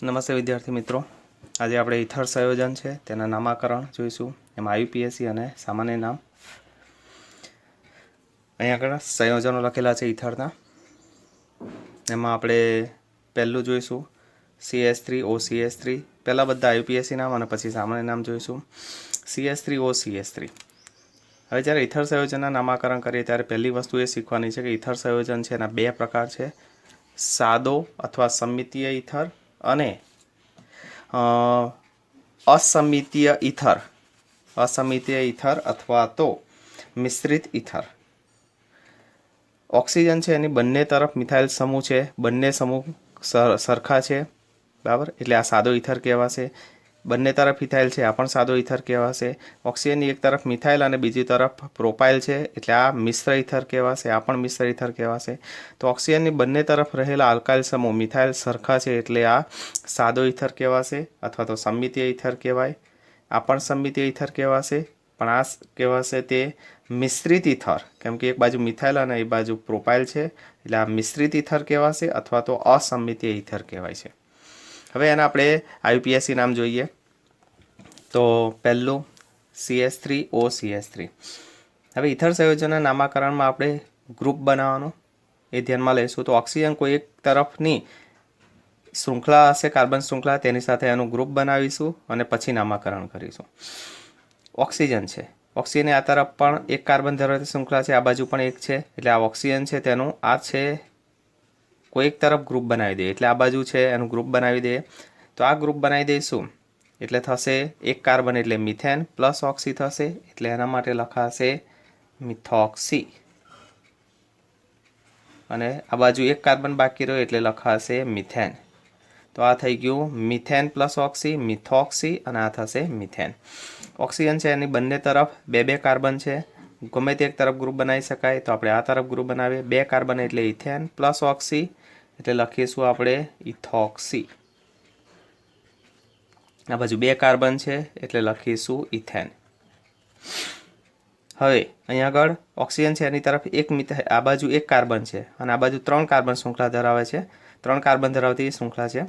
નમસ્તે વિદ્યાર્થી મિત્રો, આજે આપણે ઇથર સંયોજન છે તેના નામાકરણ જોઈશું. એમાં આયુપીએસી અને સામાન્ય નામ. અહીંયા આગળ સંયોજનો લખેલા છે ઇથરના. એમાં આપણે પહેલું જોઈશું CS3OCS3. પહેલાં બધા આયુપીએસી નામ અને પછી સામાન્ય નામ જોઈશું. CS3OCS3. હવે જ્યારે ઇથર સંયોજનના નામાકરણ કરીએ ત્યારે પહેલી વસ્તુ એ શીખવાની છે કે ઇથર સંયોજન છે એના બે પ્રકાર છે, સાદો અથવા સમમિતીય ઇથર અને અસમિતીય ઇથર અથવા તો મિશ્રિત ઇથર. ઓક્સિજન છે એની બંને તરફ મિથાઇલ સમૂહ છે, બંને સમૂહ સરખા છે, બરાબર, એટલે આ સાદો ઇથર કહેવાશે. બંને તરફ ઇથાઇલ છે, આ પણ સાદો ઇથર કહેવાશે. ઓક્સિજનની એક તરફ મિથાઇલ અને બીજી તરફ પ્રોપાઇલ છે, એટલે આ મિશ્ર ઇથર કહેવાશે, આ પણ મિશ્ર ઇથર કહેવાશે. તો ઓક્સિજનની બંને તરફ રહેલા આલ્કાઇલ સમૂહ મિથાઇલ સરખા છે, એટલે આ સાદો ઇથર કહેવાશે અથવા તો સમમિતીય ઇથર કહેવાય. આ પણ સમમિતીય ઇથર કહેવાશે, પણ આ કહેવાશે તે મિશ્રિત ઇથર, કેમ કે એક બાજુ મિથાઇલ અને એક બાજુ પ્રોપાઇલ છે, એટલે આ મિશ્રિત ઇથર કહેવાશે અથવા તો અસમિતીય ઇથર કહેવાય છે. હવે એના આપણે આયુપીએસી નામ જોઈએ. તો પહેલું CS3OCS3. હવે ઇથર સંયોજનના નામાકરણમાં આપણે ગ્રુપ બનાવવાનું એ ધ્યાનમાં લઈશું. તો ઓક્સિજન કોઈ એક તરફની શૃંખલા હશે, કાર્બન શૃંખલા, તેની સાથે એનું ગ્રુપ બનાવીશું અને પછી નામાકરણ કરીશું. ઓક્સિજન છે, ઓક્સિજનની આ તરફ પણ એક કાર્બન ધરાવતી શૃંખલા છે, આ બાજુ પણ એક છે, એટલે આ ઓક્સિજન છે તેનું આ છે કોઈ એક તરફ ગ્રુપ બનાવી દઈએ, એટલે આ બાજુ છે એનું ગ્રુપ બનાવી દઈએ. તો આ ગ્રુપ બનાવી દઈશું એટલે થશે એક કાર્બન એટલે મિથેન પ્લસ ઓક્સી થશે, એટલે એના માટે લખાશે મિથોક્સી. અને આ બાજુ એક કાર્બન બાકી રહ્યો એટલે લખાશે મિથેન. તો આ થઈ ગયું મિથેન પ્લસ ઓક્સી, મિથોક્સી, અને આ થશે મિથેન. ઓક્સિજન છે એની બંને તરફ બે બે કાર્બન છે, ગમે તે એક તરફ ગ્રુપ બનાવી શકાય, તો આપણે આ તરફ ગ્રુપ બનાવીએ. બે કાર્બન એટલે ઇથેન પ્લસ ઓક્સી, એટલે લખીશું આપણે ઇથોક્સી. આ બાજુ બે કાર્બન છે એટલે લખીશું ઇથેન. હવે અહીંયા આગળ ઓક્સિજન છે એની તરફ આ બાજુ એક કાર્બન છે અને આ બાજુ ત્રણ કાર્બન શૃંખલા ધરાવે છે, ત્રણ કાર્બન ધરાવતી શૃંખલા છે.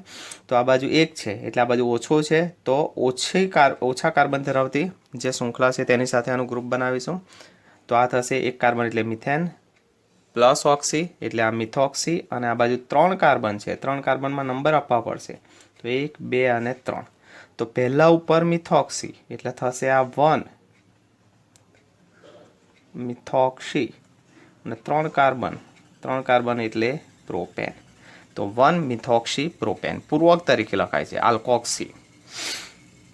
તો આ બાજુ એક છે એટલે આ બાજુ ઓછો છે, તો ઓછા કાર્બન ધરાવતી જે શૃંખલા છે તેની સાથે આનું ગ્રુપ બનાવીશું. તો આ થશે એક કાર્બન એટલે મિથેન પ્લસ ઓક્સી, એટલે આ મિથોક્સી, અને આ બાજુ ત્રણ કાર્બન છે, ત્રણ કાર્બનમાં નંબર આપવા પડશે, તો 1, 2 અને 3. તો પહેલા ઉપર મિથોક્સી એટલે થશે આ 1 મિથોક્સી, અને ત્રણ કાર્બન એટલે પ્રોપેન, તો 1 મિથોક્સી પ્રોપેન. પૂર્વક તરીકે લખાય છે આલ્કોક્સી.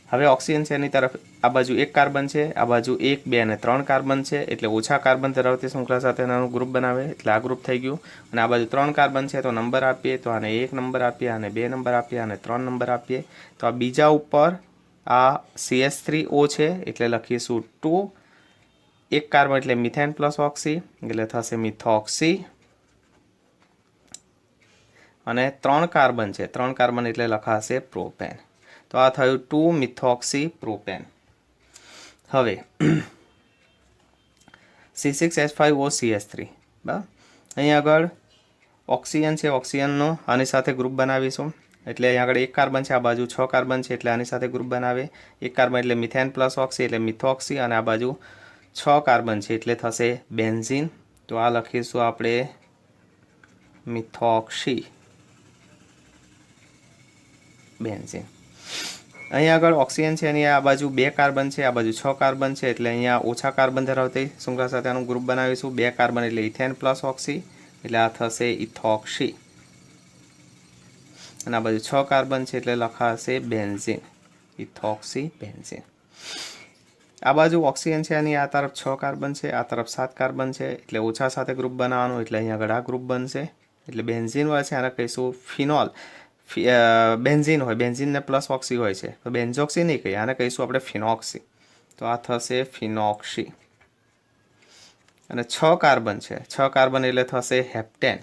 હવે ઓક્સિજન છે એની તરફ આ બાજુ એક કાર્બન છે, આ બાજુ 1, 2 અને 3 કાર્બન છે, એટલે ઓછા કાર્બન ધરાવતી શૃંખલા સાથે એનું ગ્રુપ બનાવે, એટલે આ ગ્રુપ થઈ ગયું. અને આ બાજુ 3 કાર્બન છે, તો નંબર આપીએ, તો આને 1 નંબર આપીએ, આને 2 નંબર આપીએ, આને 3 નંબર આપીએ. તો આ બીજા ઉપર આ CS3O છે એટલે લખીશું 2. એક કાર્બન એટલે મિથેન પ્લસ ઓક્સી, એટલે થશે મિથોક્સી. અને 3 કાર્બન છે, 3 કાર્બન એટલે લખાશે પ્રોપેન. તો આ થયું 2 મિથોક્સી પ્રોપેન. હવે C6H5OCS3. બરાબર, અહીંયા આગળ ઓક્સિજન છે, ઓક્સિજનનો આની સાથે ગ્રુપ બનાવીશું. એટલે અહીંયા આગળ એક કાર્બન છે, આ બાજુ 6 કાર્બન છે, એટલે આની સાથે ગ્રુપ બનાવે. એક કાર્બન એટલે મિથેન પ્લસ ઓક્સી એટલે મિથોક્સી, અને આ બાજુ 6 કાર્બન છે એટલે થશે બેન્ઝીન. તો આ લખીશું આપણે મિથોક્સી બેન્ઝીન. અહીંયા આગળ ઓક્સિજન છે એની આ બાજુ 2 કાર્બન છે, આ બાજુ 6 કાર્બન છે, એટલે અહીંયા ઓછા કાર્બન ધરાવતી શૃંખલા સાથે આનું ગ્રુપ બનાવીશું. 2 કાર્બન એટલે ઇથેન પ્લસ ઓક્સી, એટલે આ થશે ઇથોક્સી. અને આ બાજુ 6 કાર્બન છે એટલે લખાશે બેન્ઝીન, ઇથોક્સી બેન્ઝીન. આ બાજુ ઓક્સિજન છે એની આ તરફ 6 કાર્બન છે, આ તરફ 7 કાર્બન છે, એટલે ઓછા સાથે ગ્રુપ બનાવવાનું, એટલે અહીંયા આગળ આ ગ્રુપ બનશે. એટલે બેન્ઝીન હોય છે, આને કહીશું ફિનોલ. બેન્ઝીન હોય, બેન્ઝીનને પ્લસ ઓક્સી હોય છે, તો બેન્ઝોક્સી નહીં કહીએ, આને કહીશું આપણે ફિનોક્સી. તો આ થશે ફિનોક્સી. અને 6 કાર્બન છે, 6 કાર્બન એટલે થશે હેપ્ટેન.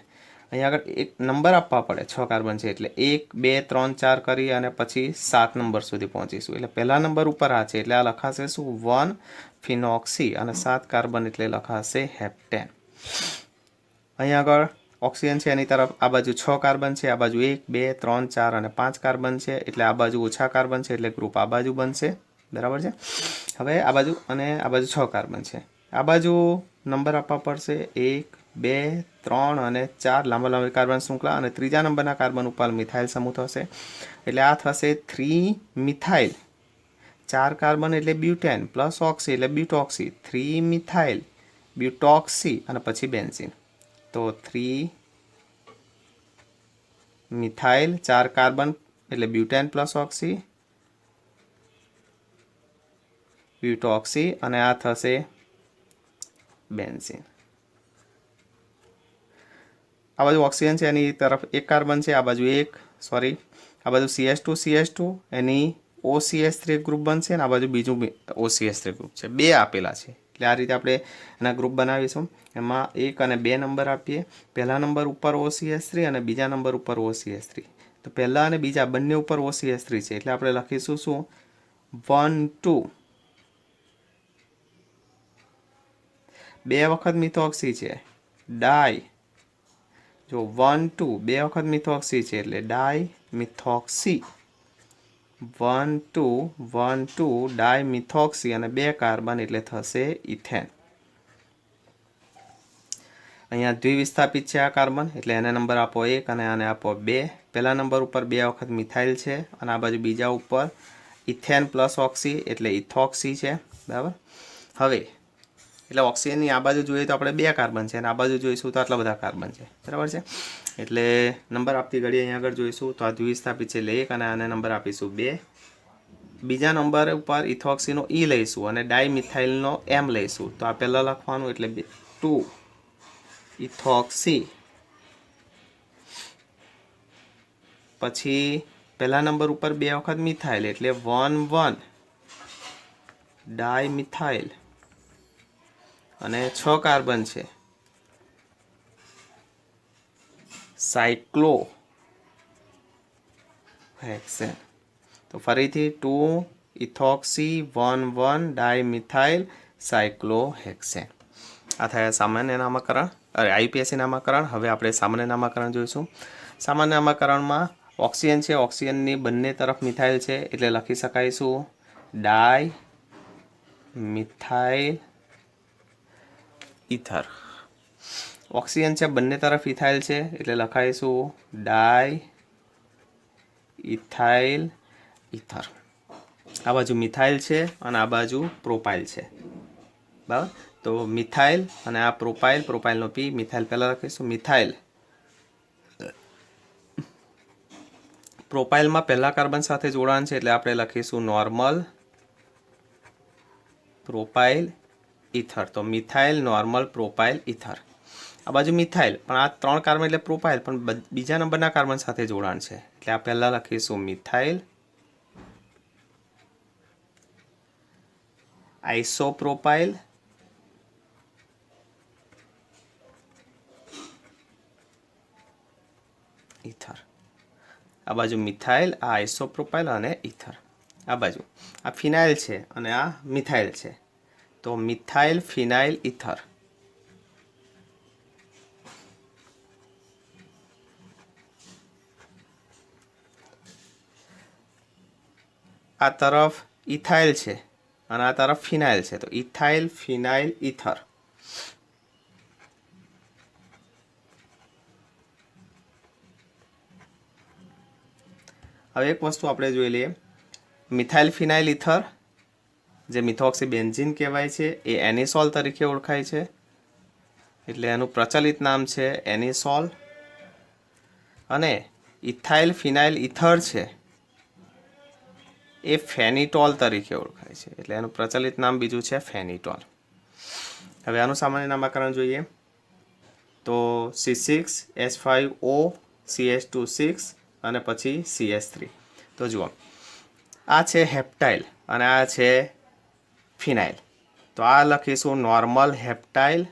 અહીંયા આગળ એક નંબર આપવા પડે, 6 કાર્બન છે એટલે 1, 2, 3, 4 કરી અને પછી 7 નંબર સુધી પહોંચીશું. એટલે પહેલા નંબર ઉપર આ છે એટલે આ લખાશે શું 1 ફિનોક્સી, અને 7 કાર્બન એટલે લખાશે હેપ્ટેન. અહીંયા આગળ ઓક્સિજન છે એની તરફ આ બાજુ 6 કાર્બન છે, આ બાજુ 1 2 3 4 અને 5 કાર્બન છે, એટલે આ બાજુ ઓછા કાર્બન છે એટલે ગ્રુપ આ બાજુ બનશે, બરાબર છે। હવે આ બાજુ અને આ બાજુ 6 કાર્બન છે, આ બાજુ નંબર આપવા પડશે 1 2 3 અને 4 લાંબા લાંબી કાર્બન શૃંખલા, અને ત્રીજા નંબરના કાર્બન ઉપર મિથાઇલ સમૂહ થશે, એટલે આ થશે 3 મિથાઇલ, 4 કાર્બન એટલે બ્યુટેન પ્લસ ઓક્સી એટલે બ્યુટોક્સી, 3 મિથાઇલ બ્યુટોક્સી અને પછી બેન્ઝીન। તો 3 મિથાઇલ 4 કાર્બન એટલે બ્યુટેન પ્લસ ઓક્સી બ્યુટોક્સી અને આ થશે બેન્ઝીન। આ બાજુ ઓક્સિજન છે એની તરફ 1 કાર્બન છે, આ બાજુ આ બાજુ CH2 એની OCH3 ગ્રુપ બનશે અને આ બાજુ બીજું OCH3 ગ્રુપ છે, બે આપેલા છે, એટલે આ રીતે આપણે એના ગ્રુપ બનાવીશું। એમાં 1 અને 2 નંબર આપીએ, પહેલા નંબર ઉપર OCH3 અને બીજા નંબર ઉપર OCH3, તો પહેલા અને બીજા બંને ઉપર OCH3 છે, એટલે આપણે લખીશું શું 1 2, 2 વખત મિથોક્સી છે ડાય, જો 1 2 2 વખત મિથોક્સી છે એટલે ડાય મિથોક્સી, 1 2 1 2 ડાય મિથોક્સી અને 2 કાર્બન એટલે થશે ઇથેન। અહીંયા દ્વિવિસ્થાપિત છે આ કાર્બન, એટલે એને નંબર આપો 1 અને આને આપો 2, પહેલા નંબર ઉપર 2 વખત મિથાઇલ છે અને આ બાજુ બીજા ઉપર ઇથેન પ્લસ ઓક્સી એટલે ઇથોક્સી છે, બરાબર। હવે એટલે ઓક્સિજનની આ બાજુ જોઈએ તો આપણે 2 કાર્બન છે અને આ બાજુ જોઈશું તો આટલા બધા કાર્બન છે, બરાબર છે। એટલે નંબર આપતી ઘડી અહીંયા આગળ જોઈશું તો આ દ્વિસ્થાપિત છે એટલે 1 અને આને નંબર આપીશું 2, બીજા નંબર ઉપર ઇથોક્સીનો E લઈશું અને ડાયમિથાઇલનો M લઈશું, તો આ પહેલાં લખવાનું એટલે 2 ઇથોક્સી, પછી પહેલા નંબર ઉપર 2 વખત મિથાઇલ એટલે 1 1 ડાયમિથાઇલ અને 6 કાર્બન છે સાયક્લોહેક્સેન, તો ફરીથી 2 ઇથોક્સી 1 1 ડાયમિથાઇલ સાયક્લોહેક્સેન। આ થયા સામાન્ય નામકરણ, IUPAC નામકરણ। હવે આપણે સામાન્ય નામકરણ જોઈશું। સામાન્ય નામકરણમાં ઓક્સિજન છે, ઓક્સિજનની બંને તરફ મિથાઇલ છે એટલે લખી શકાય ડાય મિથાઇલ ઇથર। ઓક્સિજન છે બંને તરફ ઇથાઇલ છે એટલે લખાઈશું ડાય ઇથાઇલ ઇથર। આ બાજુ મિથાઇલ છે અને આ બાજુ પ્રોપાઇલ છે, બરાબર। તો મિથાઇલ અને આ પ્રોપાઇલ, પ્રોપાઇલનો P, મિથાઇલ પહેલાં લખીશું, મિથાઇલ પ્રોપાઇલમાં પહેલા કાર્બન સાથે જોડાણ છે એટલે આપણે લખીશું નોર્મલ પ્રોપાઇલ ઇથર, તો મિથાઇલ નોર્મલ પ્રોપાઇલ ઇથર। આ બાજુ મિથાઇલ પણ આ 3 કાર્બન એટલે પ્રોપાઇલ પણ બીજા નંબરના કાર્બન સાથે જોડાણ છે એટલે આ પહેલા લખીશું મિથાઇલ આઇસોપ્રોપાઇલ ઇથર। આ બાજુ મિથાઇલ, આ આઇસોપ્રોપાઇલ અને ઇથર। આ બાજુ આ ફિનાઇલ છે અને આ મિથાઇલ છે, તો મિથાઇલ ફિનાઇલ ઇથર। આ તરફ ઇથાઇલ છે અને આ તરફ ફિનાઇલ છે, તો ઇથાઇલ ફિનાઇલ ઇથર। હવે એક વસ્તુ આપણે જોઈ લઈએ, મિથાઇલ ફિનાઇલ ઇથર જે મિથોક્સી બેન્ઝીન કહેવાય છે એ એનિસોલ તરીકે ઓળખાય છે, એટલે એનું પ્રચલિત નામ છે એનિસોલ, અને ઇથાઇલ ફિનાઇલ ઇથર છે એ ફેનિટોલ તરીકે ઓળખાય છે, એટલે એનું પ્રચલિત નામ બીજું છે ફેનિટોલ। હવે આનું સામાન્ય નામકરણ જોઈએ તો C6H5O CH2 6 અને પછી CH3। તો જુઓ આ છે હેપ્ટાઇલ અને આ છે ફિનાઇલ, તો આ લખીશું નોર્મલ હેપ્ટાઇલ,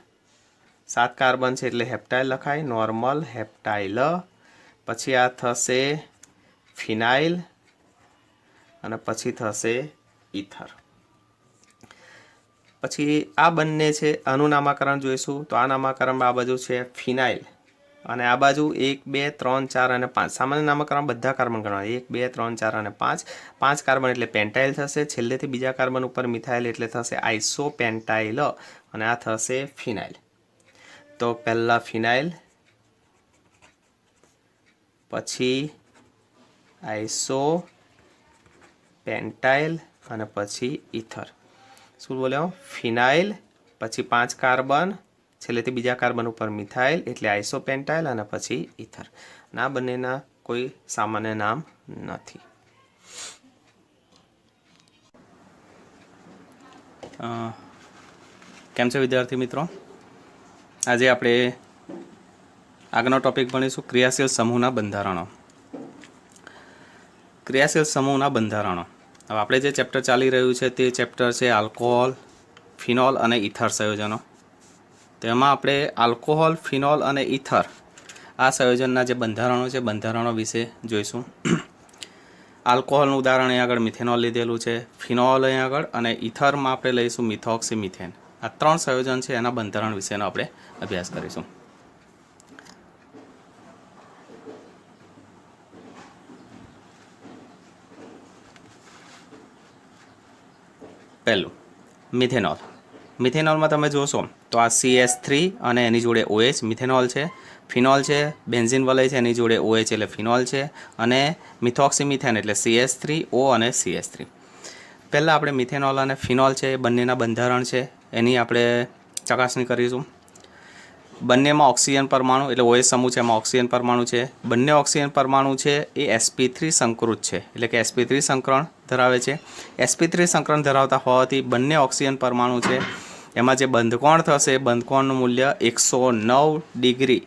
7 કાર્બન છે એટલે હેપ્ટાઇલ લખાય, નોર્મલ હેપ્ટાઇલ। પછી આ થશે ફિનાઇલ અને પછી થશે ઇથર। પછી આ બંને છે, આનું નામકરણ જોઈશું તો આ નામકરણમાં આ બાજુ છે ફિનાઇલ અને આ બાજુ 1 2 3 4 અને 5 સામાન્ય નામકરણ બધા કાર્બન ગણવા 1 2 3 4 અને 5 કાર્બન એટલે પેન્ટાઇલ થશે છેલ્લેથી બીજા કાર્બન ઉપર મિથાઇલ એટલે થશે આઇસોપેન્ટાઇલ અને આ થશે ફિનાઇલ તો પહેલા ફિનાઇલ પછી આઇસોપેન્ટાઇલ અને પછી ઇથર શું બોલ્યો ફિનાઇલ પછી 5 કાર્બન છેલ્લેથી બીજા કાર્બન ઉપર મિથાઇલ એટલે આઇસોપેન્ટાઇલ અને પછી ઇથર આ બંનેના કોઈ સામાન્ય નામ નથી કેમ છે વિદ્યાર્થી મિત્રો આજે આપણે આગળનો ટોપિક ભણીશું ક્રિયાશીલ સમૂહના બંધારણો ક્રિયાશીલ સમૂહના બંધારણો હવે આપણે જે ચેપ્ટર ચાલી રહ્યું છે તે ચેપ્ટર છે આલ્કોહોલ ફિનોલ અને ઇથર સંયોજનો તેમાં આપણે આલ્કોહોલ ફિનોલ અને ઇથર આ સંયોજનના જે બંધારણો છે બંધારણો વિશે જોઈશું આલ્કોહોલનું ઉદાહરણ અહીં આગળ મિથેનોલ લીધેલું છે ફિનોલ અહીં આગળ અને ઇથરમાં આપણે લઈશું મિથોક્સી મિથેન આ 3 સંયોજન છે એના બંધારણ વિશેનો આપણે અભ્યાસ કરીશું પહેલું મિથેનોલ મિથેનોલમાં તમે જોશો તો આ CH3 અને એની જોડે OH મિથેનોલ છે ફિનોલ છે બેન્ઝીન વલય છે એની જોડે OH એટલે ફિનોલ છે અને મિથોક્સીમિથેન એટલે CH3O અને CH3 પહેલાં આપણે મિથેનોલ અને ફિનોલ છે એ બંનેના બંધારણ છે એની આપણે ચકાસણી કરીશું બંનેમાં ઓક્સિજન પરમાણુ એટલે OH સમૂહ છે એમાં ઓક્સિજન પરમાણુ છે બંને ઓક્સિજન પરમાણુ છે એ sp3 સંકૃત છે એટલે કે sp3 સંકરણ ધરાવે છે sp3 સંકરણ ધરાવતા હોવાથી બંને ઓક્સિજન પરમાણુ છે એમાં જે બંધકોણ થશે બંધકોણનું મૂલ્ય 109 ડિગ્રી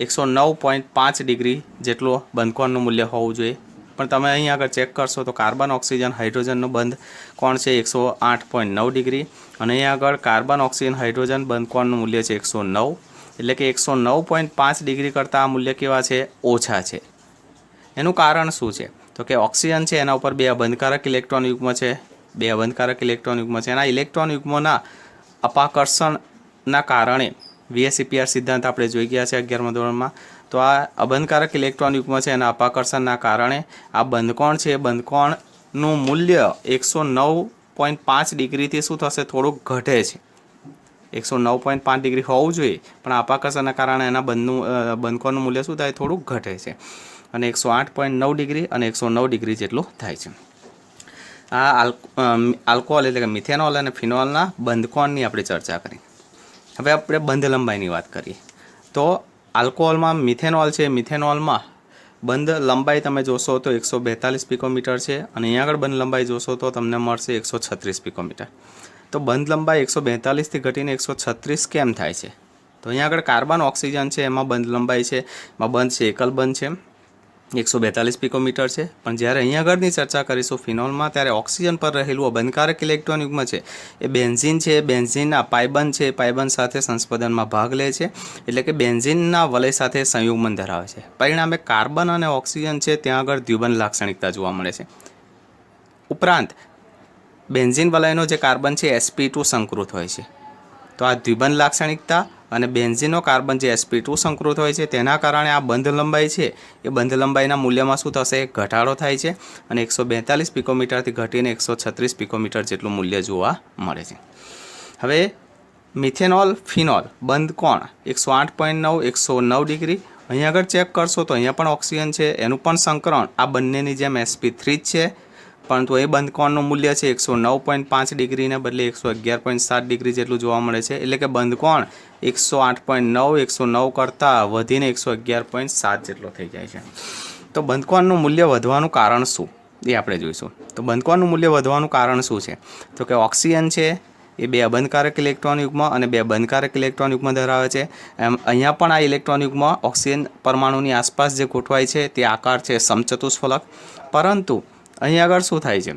109.5 ડિગ્રી જેટલું બંધકોણનું મૂલ્ય હોવું જોઈએ પણ તમે અહીં આગળ ચેક કરશો તો કાર્બન ઓક્સિજન હાઇડ્રોજનનું બંધ કોણ છે 108.9 ડિગ્રી અને અહીં આગળ કાર્બન ઓક્સિજન હાઇડ્રોજન બંધકોણનું મૂલ્ય છે 109 એટલે કે 109.5 ડિગ્રી કરતાં આ મૂલ્ય કેવા છે ઓછા છે એનું કારણ શું છે તો કે ઓક્સિજન છે એના ઉપર 2 અબંધકારક ઇલેક્ટ્રોન યુગ્મ છે 2 અબંધકારક ઇલેક્ટ્રોન યુગ્મ છે એના ઇલેક્ટ્રોન યુગ્મોના અપાકર્ષણના કારણે VSEPR સિદ્ધાંત આપણે જોઈ ગયા છે 11મા ધોરણમાં તો આ અબંધકારક ઇલેક્ટ્રોન યુગ્મ છે એના અપાકર્ષણના કારણે આ બંધકોણ છે બંધકોણનું મૂલ્ય 109.5 ડિગ્રીથી શું થશે થોડુંક ઘટે છે 109.5 ડિગ્રી હોવું જોઈએ પણ અપાકર્ષણના કારણે એના બંધકોણનું મૂલ્ય શું થાય થોડુંક ઘટે છે અને 108.9 ડિગ્રી અને 109 ડિગ્રી જેટલું થાય છે આ આલ્કોહોલ એટલે કે મિથેનોલ અને ફિનોલના બંધકોણની આપણે ચર્ચા કરી હવે આપણે બંધ લંબાઈની વાત કરીએ તો આલ્કોહોલમાં મિથેનોલ છે મિથેનોલમાં બંધ લંબાઈ તમે જોશો તો 142 પિકોમીટર છે અને અહીંયા આગળ બંધ લંબાઈ જોશો તો તમને મળશે 136 પિકોમીટર તો બંધ લંબાઈ 142થી ઘટીને 136 કેમ થાય છે તો અહીંયા આગળ કાર્બન ઓક્સિજન છે એમાં બંધ લંબાઈ છે એમાં બંધ છે એકલ બંધ છે 142 પિકોમીટર છે પણ જ્યારે અહીંયા આગળની ચર્ચા કરીશું ફિનોલમાં ત્યારે ઓક્સિજન પર રહેલું અબંધકારક ઇલેક્ટ્રોન યુગ્મ છે એ બેન્ઝીન છે બેન્ઝીનના પાયબંધ છે પાયબંધ સાથે સંસ્પદનમાં ભાગ લે છે એટલે કે બેન્ઝીનના વલય સાથે સંયુગ્મન ધરાવે છે પરિણામે કાર્બન અને ઓક્સિજન છે ત્યાં આગળ દ્વિબંધ લાક્ષણિકતા જોવા મળે છે ઉપરાંત બેન્ઝીન વલયનો જે કાર્બન છે sp2 સંકૃત હોય છે તો આ દ્વિબંધ લાક્ષણિકતા અને બેન્ઝીનનો કાર્બન જે sp2 સંકૃત હોય છે તેના કારણે આ બંધ લંબાઈ છે એ બંધ લંબાઈના મૂલ્યમાં શું થશે ઘટાડો થાય છે અને 142 પિકોમીટરથી ઘટીને 136 પિકોમીટર જેટલું મૂલ્ય જોવા મળે છે હવે મિથેનોલ ફિનોલ બંધ કોણ 108.9 109 ડિગ્રી અહીંયા આગળ ચેક કરશો તો અહીંયા પણ ઓક્સિજન છે એનું પણ સંકરણ આ બંનેની જેમ sp3 જ છે પરંતુ એ બંધકોણનું મૂલ્ય છે 109.5 ડિગ્રીને બદલે 111.7 ડિગ્રી જેટલું જોવા મળે છે એટલે કે બંધકોણ 108.9 109 કરતાં વધીને 111.7 જેટલો થઈ જાય છે તો બંધકોણનું મૂલ્ય વધવાનું કારણ શું એ આપણે જોઈશું તો બંધકોણનું મૂલ્ય વધવાનું કારણ શું છે તો કે ઓક્સિજન છે એ 2 અબંધકારક ઇલેક્ટ્રોન યુગ્મ અને 2 બંધકારક ઇલેક્ટ્રોન યુગ્મ ધરાવે છે એમ અહીંયા પણ આ ઇલેક્ટ્રોન યુગ્મ ઓક્સિજન પરમાણુની આસપાસ જે ગોઠવાય છે તે આકાર છે સમચતુષ્ફલક પરંતુ અહીં આગળ શું થાય છે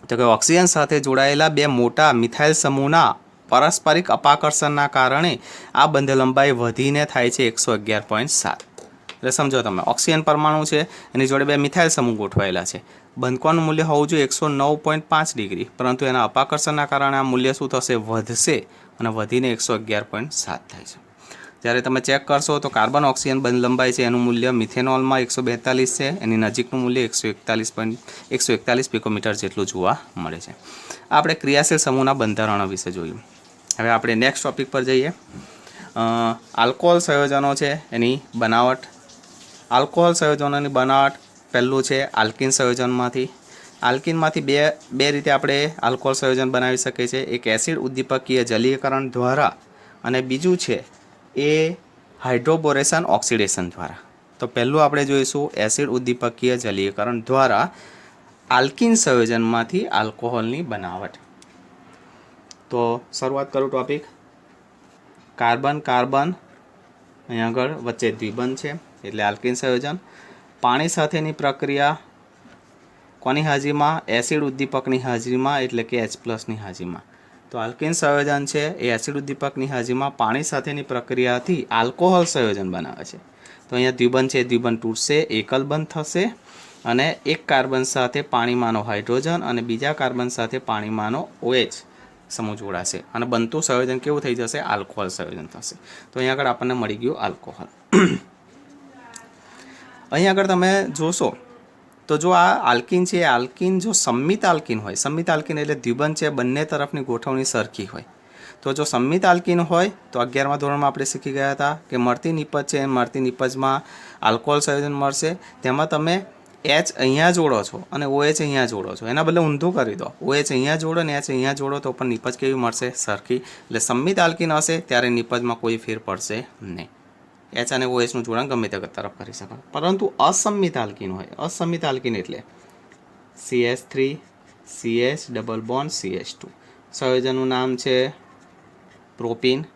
તો કે ઓક્સિજન સાથે જોડાયેલા 2 મોટા મિથાઇલ સમૂહના પારસ્પરિક અપાકર્ષણના કારણે આ બંધ લંબાઈ વધીને થાય છે 111.7 એટલે સમજો તમે ઓક્સિજન પરમાણુ છે એની જોડે 2 મિથાઇલ સમૂહ ગોઠવાયેલા છે બંધકોણનું મૂલ્ય હોવું જોઈએ 109.5 ડિગ્રી પરંતુ એના અપાકર્ષણના કારણે આ મૂલ્ય શું થશે વધશે અને વધીને 111.7 થાય છે જ્યારે તમે ચેક કરશો તો કાર્બન ઓક્સિજન બંધ લંબાઈ છે એનું મૂલ્ય મિથેનોલમાં 142 છે, એની નજીકનું મૂલ્ય 141 પિકોમીટર જેટલું જોવા મળે છે. આપણે ક્રિયાશીલ સમૂહના બંધારણ વિશે જોયું. હવે આપણે નેક્સ્ટ ટોપિક પર જઈએ. આલ્કોહોલ સંયોજનો છે એની બનાવટ. આલ્કોહોલ સંયોજનોની બનાવટ પહેલું છે આલ્કિન સંયોજનમાંથી. આલ્કિનમાંથી બે રીતે આપણે આલ્કોહોલ સંયોજન બનાવી શકીએ છીએ. એક એસિડ ઉદ્દીપકીય જલીયકરણ દ્વારા અને બીજું છે એ હાઇડ્રોબોરેશન ઓક્સિડેશન દ્વારા. તો પહેલું આપણે જોઈશું એસિડ ઉદ્દીપકીય જલીયકરણ દ્વારા આલ્કિન સંયોજનમાંથી આલ્કોહોલની બનાવટ. તો શરૂઆત કરું ટોપિક. કાર્બન કાર્બન અહીં આગળ વચ્ચે દ્વિબંધ છે એટલે આલ્કિન સંયોજન. પાણી સાથેની પ્રક્રિયા કોની હાજરીમાં? એસિડ ઉદ્દીપકની હાજરીમાં એટલે કે H+ની હાજરીમાં. તો આલ્કિન સંયોજન છે એ એસિડ ઉદ્દીપકની હાજરીમાં પાણી સાથેની પ્રક્રિયાથી આલ્કોહોલ સંયોજન બનાવે છે. તો અહીંયા દ્વિબંધ છે, દ્વિબંધ તૂટશે, એકલ બંધ થશે અને એક કાર્બન સાથે પાણીમાંનો હાઇડ્રોજન અને બીજા કાર્બન સાથે પાણીમાંનો OH સમૂહ જોડાશે અને બનતું સંયોજન કેવું થઈ જશે? આલ્કોહોલ સંયોજન થશે. તો અહીંયા આગળ આપણને મળી ગયું આલ્કોહોલ. અહીં આગળ તમે જોશો તો જો આ આલ્કિન છે, આલ્કિન જો સંમિત આલ્કિન હોય, સંમિત આલ્કિન એટલે દ્વિબંધ છે બંને તરફની ગોઠવણી સરખી હોય. તો જો સંમિત આલ્કિન હોય તો 11મા ધોરણમાં આપણે શીખી ગયા હતા કે મળતી નિપજ છે, મળતી નિપજમાં આલ્કોહોલ સંયોજન મળશે. તેમાં તમે H અહીંયા જોડો છો અને OH અહીંયા જોડો છો, એના બદલે ઊંધું કરી દો. OH અહીંયા જોડો ને H અહીંયા જોડો તો પણ નિપજ કેવી મળશે? સરખી. એટલે સંમિત આલ્કિન હશે ત્યારે નિપજમાં કોઈ ફેર પડશે નહીં. H અને OHનું જોડાણ ગમે તે તરફ કરી શકાય. પરંતુ અસંમિત આલ્કિન હોય, અસંમિત આલ્કિન એટલે CH3 CH double bond CH2. સંયોજનનું નામ છે પ્રોપીન.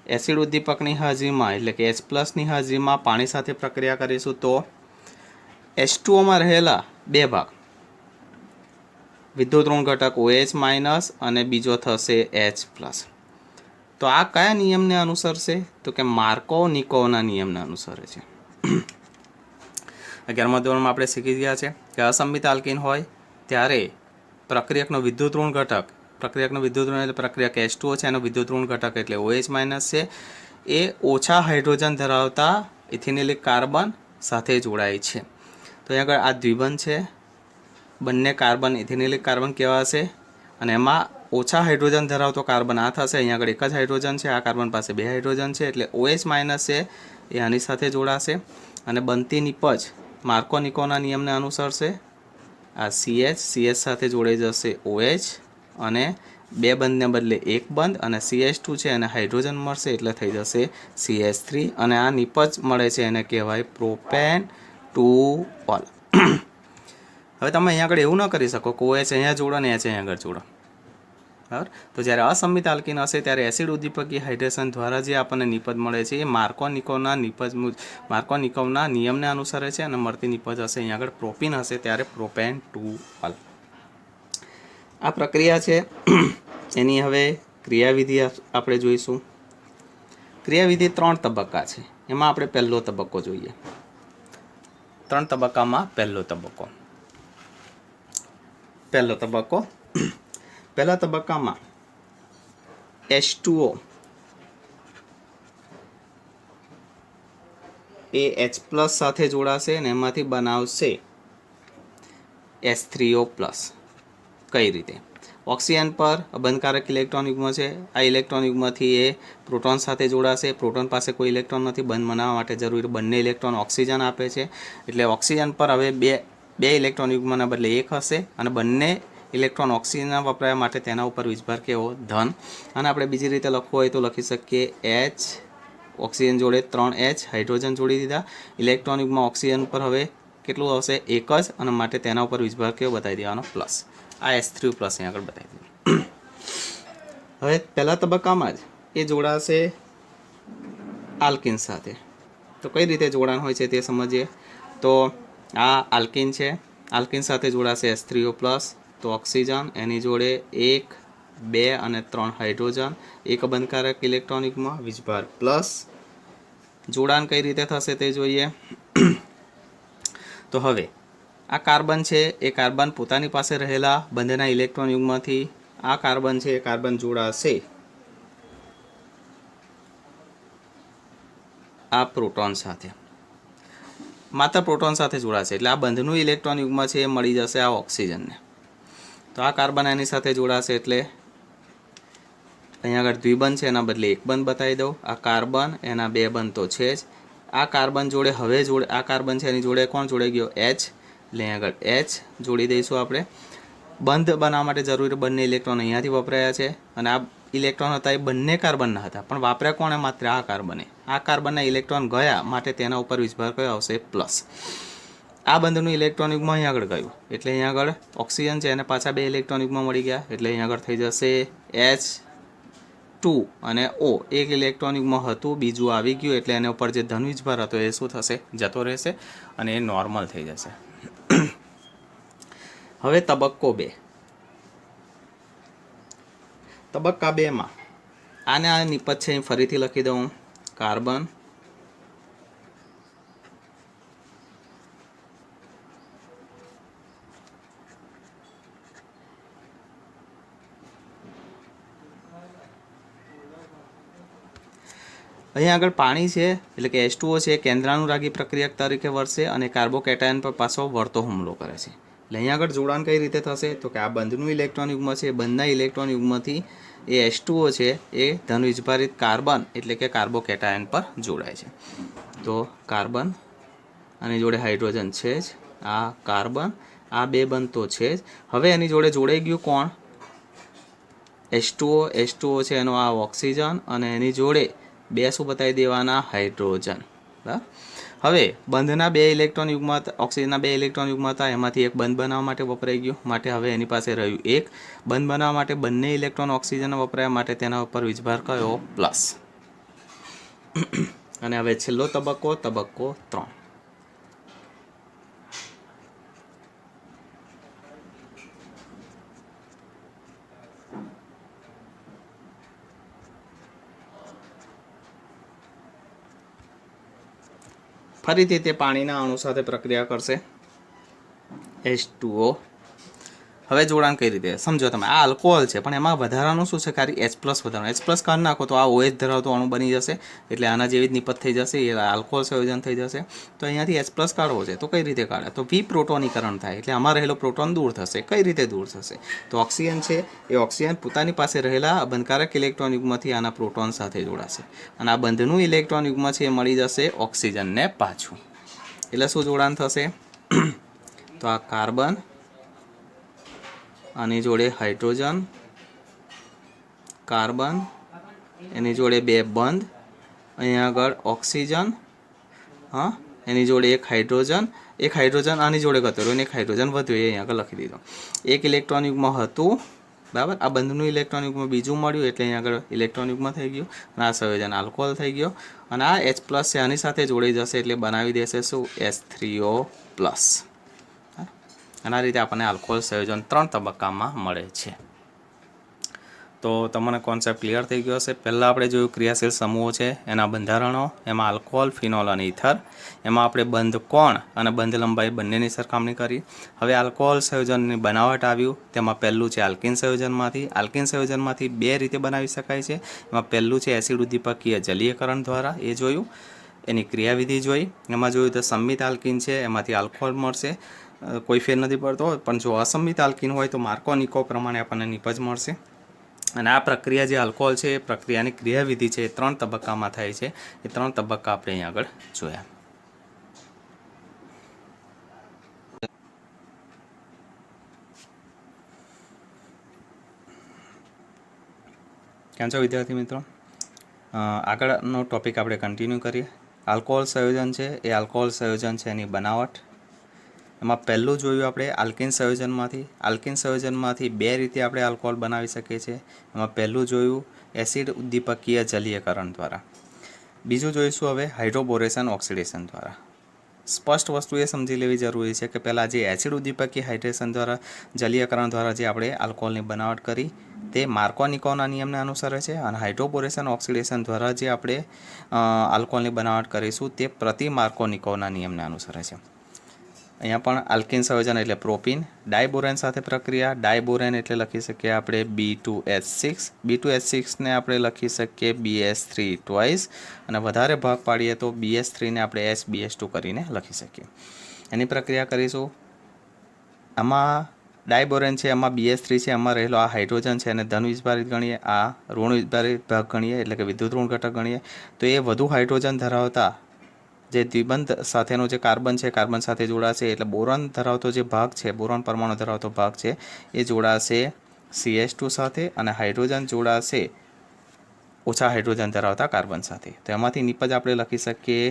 એસિડ ઉદ્દીપકની હાજરીમાં એટલે કે H+ની હાજરીમાં પાણી સાથે પ્રક્રિયા કરીશું તો H2Oમાં રહેલા બે ભાગ વિદ્યુત ઋણ ઘટક OH- અને બીજો થશે H+. તો આ કયા નિયમને અનુસરશે? તો કે માર્કોવ-નિકોવના નિયમને અનુસરે છે. 11મા ધોરણમાં આપણે શીખી ગયા છે કે અસંમિત આલ્કિન હોય ત્યારે પ્રક્રિયકનો વિદ્યુત ઋણ ઘટક, પ્રક્રિયકનો વિદ્યુત ઋણ એટલે પ્રક્રિયક H2O છે એનો વિદ્યુત ઋણ ઘટક એટલે OH- છે, એ ઓછા હાઇડ્રોજન ધરાવતા ઇથિનિલિક કાર્બન સાથે જોડાય છે. તો અહીં આગળ આ દ્વિબંધ છે, બંને કાર્બન ઇથિનિલિક કાર્બન કહેવાશે અને એમાં ઓછા હાઇડ્રોજન ધરાવતો કાર્બન આ થશે. અહીંયા આગળ એક જ હાઇડ્રોજન છે, આ કાર્બન પાસે બે હાઇડ્રોજન છે એટલે OH- છે એ આની સાથે જોડાશે અને બનતી નિપજ માર્કો-નિકોવના નિયમને અનુસરશે. આ CH સાથે જોડાઈ જશે OH અને બે બંધને બદલે એક બંધ અને CH2 છે અને હાઇડ્રોજન મળશે એટલે થઈ જશે CH3 અને આ નિપજ મળે છે એને કહેવાય પ્રોપેન 2 ઓલ. હવે તમે અહીંયા આગળ એવું ન કરી શકો કે OH અહીંયા જોડો ને H અહીંયા આગળ જોડો, બરાબર. તો જ્યારે અસંમિત આલ્કિન હશે ત્યારે એસિડ ઉદ્દીપકીય હાઇડ્રેશન દ્વારા જે આપણને નિપજ મળે છે એ માર્કો-નિકોવના નિયમને અનુસરે છે અને મળતી નિપજ હશે અહીંયા આગળ પ્રોપીન હશે ત્યારે પ્રોપેન 2 ઓલ. આ પ્રક્રિયા છે એની હવે ક્રિયાવિધિ આપણે જોઈશું. ક્રિયાવિધિ 3 તબક્કા છે, એમાં આપણે પહેલો તબક્કો જોઈએ. 3 તબક્કામાં પહેલો તબક્કો. પહેલા તબક્કામાં H2O એ H+ સાથે જોડાશે અને એમાંથી બનાવશે H3O+. કઈ રીતે? ઓક્સિજન પર બંધકારક ઇલેક્ટ્રોન યુગ્મ છે, આ ઇલેક્ટ્રોન યુગ્મથી એ પ્રોટોન સાથે જોડાશે. પ્રોટોન પાસે કોઈ ઇલેક્ટ્રોન નથી, બંધ બનાવવા માટે જરૂરી બંને ઇલેક્ટ્રોન ઓક્સિજન આપે છે એટલે ઓક્સિજન પર હવે બે ઇલેક્ટ્રોન યુગ્મના બદલે એક હશે અને બંને ઇલેક્ટ્રોન ઓક્સિજન વપરાયા માટે તેના ઉપર વીજભાર કેવો? ધન. અને આપણે બીજી રીતે લખવું હોય તો લખી શકીએ H ઓક્સિજન જોડે 3H હાઇડ્રોજન જોડી દીધા. ઇલેક્ટ્રોન યુગ્મ ઓક્સિજન પર હવે કેટલું આવશે? એક જ અને માટે તેના ઉપર વીજભાર કેવો બતાવી દેવાનો? પ્લસ. આ H3+ અહીં આગળ બતાવી દીધું. હવે પહેલા તબક્કામાં જ એ જોડાશે આલ્કિન સાથે. તો કઈ રીતે જોડાણ હોય છે તે સમજીએ. તો આ આલ્કિન છે, આલ્કિન સાથે જોડાશે H3O+. તો ઓક્સિજન એની જોડે 1, 2 અને 3 હાઇડ્રોજન, એક બંધકારક ઇલેક્ટ્રોન યુગ્મ વીજભાર પ્લસ. જોડાણ કઈ રીતે થશે તે જોઈએ. તો હવે આ કાર્બન છે એ કાર્બન પોતાની પાસે રહેલા બંધના ઇલેક્ટ્રોન યુગ્મથી આ કાર્બન છે એ કાર્બન જોડાશે આ પ્રોટોન સાથે, માત્ર પ્રોટોન સાથે જોડાશે એટલે આ બંધનું ઇલેક્ટ્રોન યુગ્મ છે એ મળી જશે આ ઓક્સિજનને. તો આ કાર્બન એની સાથે જોડાશે એટલે અહીંયા આગળ દ્વિબંધ છે એના બદલે એક બંધ બતાવી દઉં. આ કાર્બન એના બે બંધ તો છે જ. આ કાર્બન જોડે હવે આ કાર્બન છે એની જોડે કોણ જોડે ગયો? H. એટલે અહીંયા આગળ H જોડી દઈશું આપણે. બંધ બનાવવા માટે જરૂરી બંને ઇલેક્ટ્રોન અહીંયાથી વપરાયા છે અને આ ઇલેક્ટ્રોન હતા એ બંને કાર્બનના હતા, પણ વાપર્યા કોણે? માત્ર આ કાર્બને. આ કાર્બનના ઇલેક્ટ્રોન ગયા માટે તેના ઉપર વીજભાર કયો આવશે? પ્લસ. આ બંધનું ઇલેક્ટ્રોન યુગ્મ અહીં આગળ ગયું એટલે અહીંયા આગળ ઓક્સિજન છે એને પાછા બે ઇલેક્ટ્રોન યુગ્મ મળી ગયા એટલે અહીંયા આગળ થઈ જશે H2 અને O. એક ઇલેક્ટ્રોન યુગ્મ હતું, બીજું આવી ગયું એટલે એના ઉપર જે ધન વીજભાર હતો એ શું થશે? જતો રહેશે અને એ નોર્મલ થઈ જશે. હવે તબક્કો 2. તબક્કા 2માં આને આ નિપજ છે ફરીથી લખી દઉં. કાર્બન અહીંયા આગળ પાણી છે એટલે કે H2O છે કેન્દ્રાનુરાગી પ્રક્રિયક તરીકે વર્તે અને કાર્બોકેટાયન પર પાછો વળતો હુમલો કરે છે. એટલે અહીંયા આગળ જોડાણ કઈ રીતે થશે? તો કે આ બંધનું ઇલેક્ટ્રોન યુગ્મ છે, બંધના ઇલેક્ટ્રોન યુગ્મથી એ H2O છે એ ધન વીજભારિત કાર્બન એટલે કે કાર્બોકેટાયન પર જોડાય છે. તો કાર્બન આની જોડે હાઇડ્રોજન છે જ, આ કાર્બન, આ બે બંધ તો છે જ. હવે એની જોડે જોડાઈ ગયું કોણ? H2O છે એનો આ ઓક્સિજન અને એની જોડે બે શું બતાવી દેવાના? હાઇડ્રોજન. બરાબર. હવે બંધના બે ઇલેક્ટ્રોન યુગ્મ ઓક્સિજનના બે ઇલેક્ટ્રોન યુગ્મ હતા એમાંથી એક બંધ બનાવવા માટે વપરાઈ ગયું માટે હવે એની પાસે રહ્યું એક. બંધ બનાવવા માટે બંને ઇલેક્ટ્રોન ઓક્સિજન વપરાયા માટે તેના ઉપર વીજભાર કયો? પ્લસ. અને હવે છેલ્લો તબક્કો, તબક્કો 3. ફરીથી તે પાણીના અણુ સાથે પ્રક્રિયા કરશે H2O. હવે જોડાણ કઈ રીતે સમજો તમે? આ આલ્કોહોલ છે પણ એમાં વધારાનું શું છે? ખાલી H+ વધારાનું. H+ કાઢી નાખો તો આ OH ધરાવતો અણુ બની જશે એટલે આના જેવી જ નિપજ થઈ જશે, એ આલ્કોહોલ સંયોજન થઈ જશે. તો અહીંયાથી H+ કાઢવો છે તો કઈ રીતે કાઢે? તો વિપ્રોટોનીકરણ થાય એટલે આમાં રહેલો પ્રોટોન દૂર થશે. કઈ રીતે દૂર થશે? તો ઓક્સિજન છે એ ઓક્સિજન પોતાની પાસે રહેલા બંધકારક ઇલેક્ટ્રોન યુગ્મથી આના પ્રોટોન સાથે જોડાશે અને આ બંધનું ઇલેક્ટ્રોન યુગ્મ છે એ મળી જશે ઓક્સિજનને પાછું. એટલે શું જોડાણ થશે? તો આ કાર્બન આની જોડે હાઇડ્રોજન, કાર્બન એની જોડે બે બંધ, અહીંયા આગળ ઓક્સિજન, હા એની જોડે એક હાઇડ્રોજન આની જોડે ગતેલો અને એક હાઇડ્રોજન વધ્યો એ અહીંયા આગળ લખી દીધો. એક ઇલેક્ટ્રોન યુગ્મ હતું, બરાબર. આ બંધનું ઇલેક્ટ્રોન યુગ્મ બીજું મળ્યું એટલે અહીંયા આગળ ઇલેક્ટ્રોન યુગ્મ થઈ ગયું અને આ સંયોજન આલ્કોહોલ થઈ ગયો અને આ H+ છે આની સાથે જોડાઈ જશે એટલે બનાવી દેશે શું? H3O+. અને આ રીતે આપણને આલ્કોહોલ સંયોજન 3 તબક્કામાં મળે છે. તો તમને કોન્સેપ્ટ ક્લિયર થઈ ગયો હશે. પહેલાં આપણે જોયું ક્રિયાશીલ સમૂહો છે એના બંધારણો, એમાં આલ્કોહોલ, ફિનોલ અને ઇથર. એમાં આપણે બંધ કોણ અને બંધ લંબાઈ બંનેની સરખામણી કરી. હવે આલ્કોહોલ સંયોજનની બનાવટ આવ્યું તેમાં પહેલું છે આલ્કિન સંયોજનમાંથી. આલ્કિન સંયોજનમાંથી બે રીતે બનાવી શકાય છે. એમાં પહેલું છે એસિડ ઉદ્દીપકીય જલીયકરણ દ્વારા, એ જોયું. એની ક્રિયાવિધિ જોઈ. એમાં જોયું તો સંમિત આલ્કિન છે એમાંથી આલ્કોહોલ મળશે, કોઈ ફેર નથી પડતો. પણ જો અસંમિત આલ્કિન હોય તો માર્કો નિકો પ્રમાણે આપણને નિપજ મળશે. અને આ પ્રક્રિયા જે આલ્કોહોલ છે એ પ્રક્રિયાની ક્રિયાવિધિ છે એ 3 તબક્કામાં થાય છે. એ 3 તબક્કા આપણે અહીં આગળ જોયા. કેમ છો વિદ્યાર્થી મિત્રો? આગળનો ટોપિક આપણે કન્ટિન્યુ કરીએ. આલ્કોહોલ સંયોજન છે એ આલ્કોહોલ સંયોજન છે એની બનાવટ. એમાં પહેલું જોયું આપણે આલ્કિન સંયોજનમાંથી. આલ્કિન સંયોજનમાંથી બે રીતે આપણે આલ્કોહોલ બનાવી શકીએ છીએ. એમાં પહેલું જોયું એસિડ ઉદ્દીપકીય જલીયકરણ દ્વારા. બીજું જોઈશું હવે હાઇડ્રોબોરેશન ઓક્સિડેશન દ્વારા. સ્પષ્ટ વસ્તુ એ સમજી લેવી જરૂરી છે કે પહેલાં જે એસિડ ઉદ્દીપકીય હાઇડ્રેશન દ્વારા જલીયકરણ દ્વારા જે આપણે આલ્કોહોલની બનાવટ કરી તે માર્કો-નિકોના નિયમને અનુસરે છે અને હાઇડ્રોબોરેશન ઓક્સિડેશન દ્વારા જે આપણે આલ્કોહોલની બનાવટ કરીશું તે પ્રતિ માર્કો-નિકોના નિયમને અનુસરે છે. અહીંયા પણ આલ્કિન સંયોજન એટલે પ્રોપીન. ડાયબોરેન સાથે પ્રક્રિયા. ડાયબોરેન એટલે લખી શકીએ આપણે B2H6. B2H6ને આપણે લખી શકીએ BS3 ટ્વાઇસ, અને વધારે ભાગ પાડીએ તો BS3ને આપણે HBS2 કરીને લખી શકીએ. એની પ્રક્રિયા કરીશું. આમાં ડાયબોરેન છે, આમાં BS3 છે, આમાં રહેલો આ હાઇડ્રોજન છે અને ધન વિસ્ભારિત ગણીએ, આ ઋણ વિસ્ભારિત ભાગ ગણીએ એટલે કે વિદ્યુત ઋણ ઘટક ગણીએ, તો એ વધુ હાઇડ્રોજન ધરાવતા જે દ્વિબંધ સાથેનો જે કાર્બન છે કાર્બન સાથે જોડાશે, એટલે બોરોન ધરાવતો જે ભાગ છે, બોરોન પરમાણુ ધરાવતો ભાગ છે એ જોડાશે CH2 સાથે, અને હાઇડ્રોજન જોડાશે ઓછા હાઇડ્રોજન ધરાવતા કાર્બન સાથે. તો એમાંથી નિપજ આપણે લખી શકીએ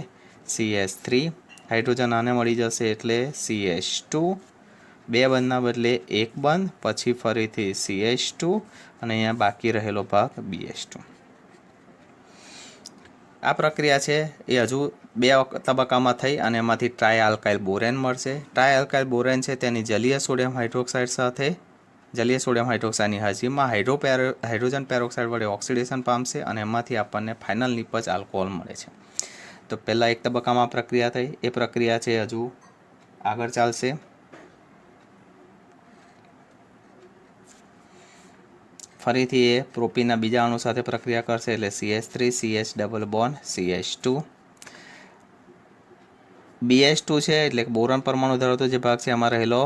CH3. હાઇડ્રોજન આને મળી જશે એટલે CH2, બે બંધના બદલે એક બંધ, પછી ફરીથી CH2, અને અહીંયા બાકી રહેલો ભાગ BH2. આ પ્રક્રિયા છે એ હજુ બે તબક્કામાં થઈ અને એમાંથી ટ્રાય આલ્કાઇલ બોરેન મળશે. ટ્રાય આલ્કાઇલ બોરેન છે તેની જલીય સોડિયમ હાઇડ્રોક્સાઇડ સાથે જલીય સોડિયમ હાઇડ્રોક્સાઇડની હાજરીમાં હાઇડ્રોજન પેરોક્સાઇડ વડે ઓક્સિડેશન પામશે, અને એમાંથી આપણને ફાઇનલ નિપજ આલ્કોહોલ મળે છે. તો પહેલાં એક તબક્કામાં પ્રક્રિયા થઈ, એ પ્રક્રિયા છે હજુ આગળ ચાલશે. ફરીથી એ પ્રોપીનના બીજા અણુ સાથે પ્રક્રિયા કરશે એટલે CH3 CH double bond CH2. BH2 છે એટલે બોરોન પરમાણુ ધરાવતો જે ભાગ છે એમાં રહેલો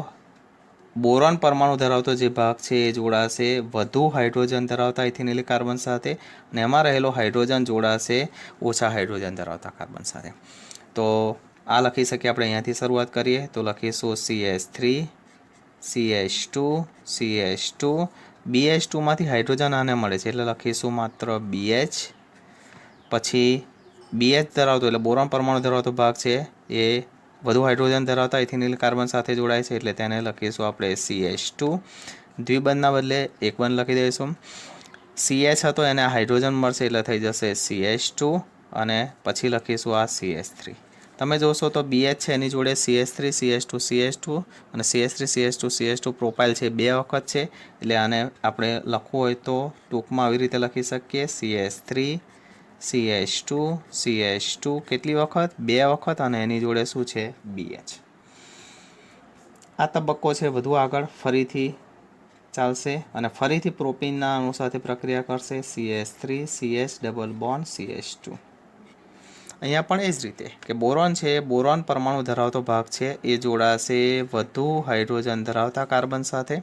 બોરોન પરમાણુ ધરાવતો જે ભાગ છે એ જોડાશે વધુ હાઇડ્રોજન ધરાવતા ઇથિનિલ કાર્બન સાથે, અને એમાં રહેલો હાઇડ્રોજન જોડાશે ઓછા હાઇડ્રોજન ધરાવતા કાર્બન સાથે. તો આ લખી શકીએ આપણે. અહીંયાથી શરૂઆત કરીએ તો લખીશું CH3 CH2 CH2. BH2માંથી હાઇડ્રોજન આને મળે છે એટલે લખીશું માત્ર BH. પછી BH ધરાવતો એટલે બોરોન પરમાણુ ધરાવતો ભાગ છે એ વધુ હાઇડ્રોજન ધરાવતા ઇથિનિલ કાર્બન સાથે જોડાય છે એટલે તેને લખીશું આપણે CH2. દ્વિબંધના બદલે એક બંધ લખી દઈશું. CH હતો એને હાઇડ્રોજન મળશે એટલે થઈ જશે CH2, અને પછી લખીશું આ CH3. તમે જોશો તો BH છે એની જોડે CH3 CH2 CH2 અને CH3 CH2 CH2 પ્રોપાઇલ છે બે વખત છે, એટલે આને આપણે લખવું હોય તો ટૂંકમાં આવી રીતે લખી શકીએ CH3 CH2 CH2 કેટલી વખત? બે વખત, અને એની જોડે શું છે BH. આ તબક્કો છે વધુ આગળ ફરીથી ચાલશે, અને ફરીથી પ્રોપીનના અણુ સાથે પ્રક્રિયા કરશે CH3 CH double bond CH2. અહીંયા પણ એ જ રીતે કે બોરોન છે, બોરોન પરમાણુ ધરાવતો ભાગ છે એ જોડાશે વધુ હાઇડ્રોજન ધરાવતા કાર્બન સાથે,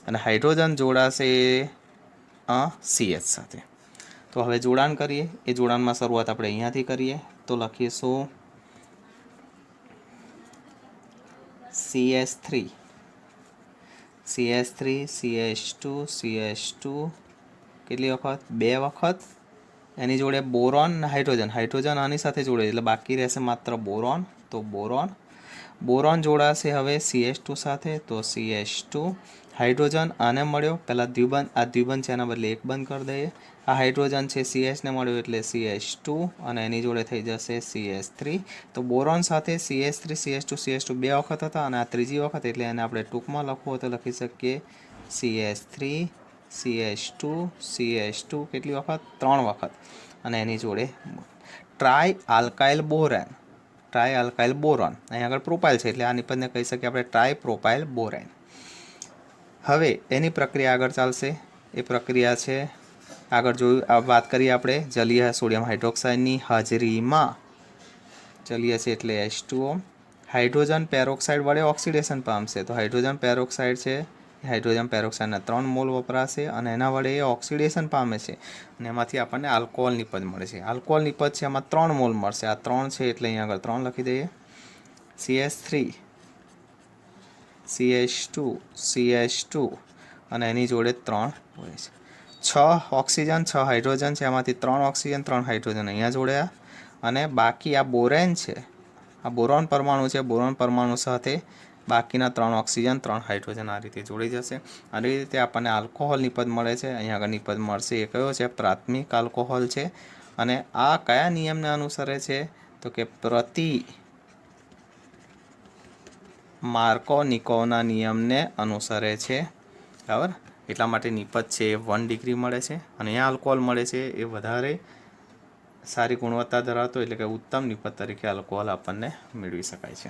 અને હાઇડ્રોજન જોડાશે CH સાથે. તો હવે જોડાણ કરીએ. એ જોડાણમાં શરૂઆત આપણે અહીંયાથી કરીએ તો લખીશું CH3 CH3 CH2 CH2 કેટલી વખત? બે વખત. એની જોડે બોરોન હાઇડ્રોજન આની સાથે જોડે એટલે બાકી રહેશે માત્ર બોરોન. તો બોરોન જોડાશે હવે CH2 સાથે, તો CH2. હાઇડ્રોજન આને મળ્યો, પહેલાં દ્વિબંધ, આ દ્વિબંધ છે એના બદલે એક બંધ કરી દઈએ. આ હાઇડ્રોજન છે CHને મળ્યો એટલે CH2, અને એની જોડે થઈ જશે CH3. તો બોરોન સાથે CH3 CH2 CH2 બે વખત હતા, અને આ ત્રીજી વખત એટલે એને આપણે ટૂંકમાં લખવું હોય તો લખી શકીએ CH3 CH2 CH2 કેટલી વખત? ત્રણ વખત, અને એની જોડે ટ્રાય આલ્કાઇલ બોરેન અહીં આગળ પ્રોપાઇલ છે એટલે આ નિપજને કહી શકીએ આપણે ટ્રાય પ્રોપાઇલ બોરેન. હવે એની પ્રક્રિયા આગળ ચાલશે. એ પ્રક્રિયા છે આગળ જોયું, વાત કરીએ આપણે જલીય સોડિયમ હાઇડ્રોક્સાઇડની હાજરીમાં. જલીય છે એટલે H2O. હાઇડ્રોજન પેરોક્સાઇડ વડે ઓક્સિડેશન પામશે, તો હાઇડ્રોજન પેરોક્સાઇડ છે, હાઇડ્રોજન પેરોક્સાઇડના 3 મોલ વપરાશે, અને એના વડે એ ઓક્સિડેશન પામે છે, અને એમાંથી આપણને આલ્કોહોલ નિપજ મળે છે. આલ્કોહોલ નિપજ છે એમાં 3 મોલ મળશે. આ 3 છે એટલે અહીંયા આગળ 3 લખી દઈએ. CH3 CH2 CH2, અને એની જોડે 3 હોય છે. 6 ઓક્સિજન 6 હાઇડ્રોજન છે, એમાંથી 3 ઓક્સિજન 3 હાઇડ્રોજન અહીંયા જોડ્યા, અને બાકી આ બોરેન છે, આ બોરોન પરમાણુ છે, બોરોન પરમાણુ સાથે બાકીના 3 ઓક્સિજન 3 હાઇડ્રોજન આ રીતે જોડી જશે. આવી રીતે આપણને આલ્કોહોલ નિપજ મળે છે. અહીંયા આગળ નિપજ મળશે એ કયો છે? પ્રાથમિક આલ્કોહોલ છે, અને આ કયા નિયમને અનુસરે છે? તો કે પ્રતિ માર્કોનિકોવના નિયમને અનુસરે છે. બરાબર? એટલા માટે નિપજ છે એ 1 ડિગ્રી મળે છે, અને અહીંયા આલ્કોહોલ મળે છે એ વધારે સારી ગુણવત્તા ધરાવતો એટલે કે ઉત્તમ નિપજ તરીકે આલ્કોહોલ આપણને મેળવી શકાય છે.